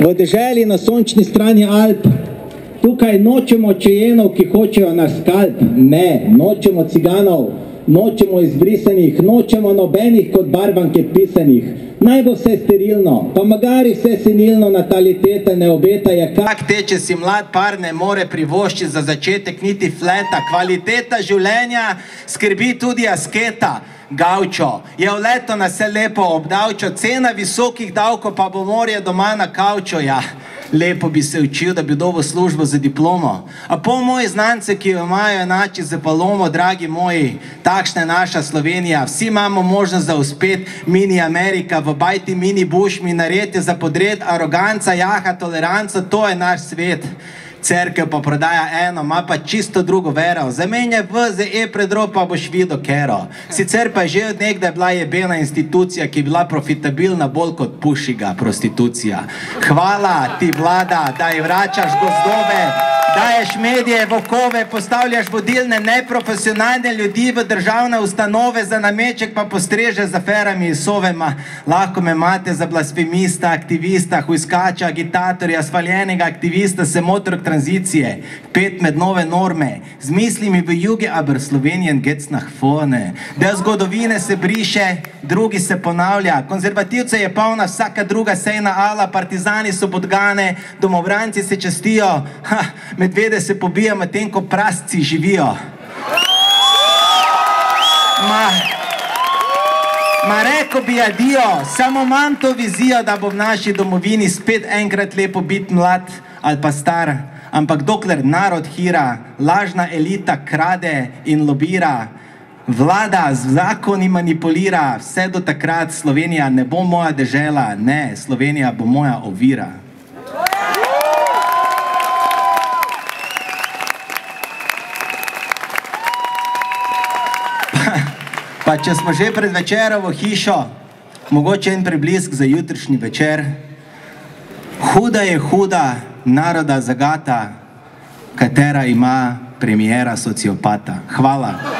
V deželi na sončni strani Alp. Tukaj nočemo čejenov, ki hočejo naš skalp. Ne, nočemo ciganov, nočemo izbrisanih, nočemo nobenih kot barbanke pisanih. Naj bo vse sterilno, pa magari vse senilno, nataliteta ne obeta je kak teče, si mlad par ne more privoščiti za začetek niti fleta. Kvaliteta življenja skrbi tudi asketa. Gavčo, je v leto na vse lepo obdavčo, cena visokih davkov pa bo morje doma na kavčo, ja. Lepo bi se učil, da bi dobil službo za diplomo. A po moji znance, ki jo imajo enači za palomo, dragi moji, takšna je naša Slovenija. Vsi imamo možnost za uspet, mini Amerika, v bajti mini Bush, mi naredite za podred, aroganca, jaha, toleranca, to je naš svet. Cerkev pa prodaja eno, ima pa čisto drugo vero. Zamenjaj V z E predro, pa boš videl kero. Sicer pa je že od nekdaj bila jebena institucija, ki je bila profitabilna bolj kot pušiga prostitucija. Hvala ti, vlada, da ji vračaš gozdove, daješ medije, vokove, postavljaš vodilne neprofesionalne ljudi v državne ustanove, za nameček pa postreže z aferami iz Sovema. Lahko me imate za blasfemista, aktivista, hujskača, agitatorja, svaljenega aktivista, semotrok tranzicije, pet med nove norme, z mislimi v juge, aber Slovenien geht's nach vorne. Del zgodovine se briše, drugi se ponavlja, konzervativce je polna vsaka druga sejna ala, partizani so podgane, domobranci se častijo, medvede se pobija, medtem ko prasci živijo. Ma reko bi adio, samo imam to vizijo, da bo v naši domovini spet enkrat lepo biti mlad ali pa star, ampak dokler narod hira, lažna elita krade in lobira, vlada z zakoni manipulira, vse do takrat Slovenija ne bo moja dežela, ne, Slovenija bo moja ovira. Pa če smo že pred večerovo hišo, mogoče en preblisk za jutrišnji večer. Huda je huda naroda zagata, katera ima premiera sociopata. Hvala.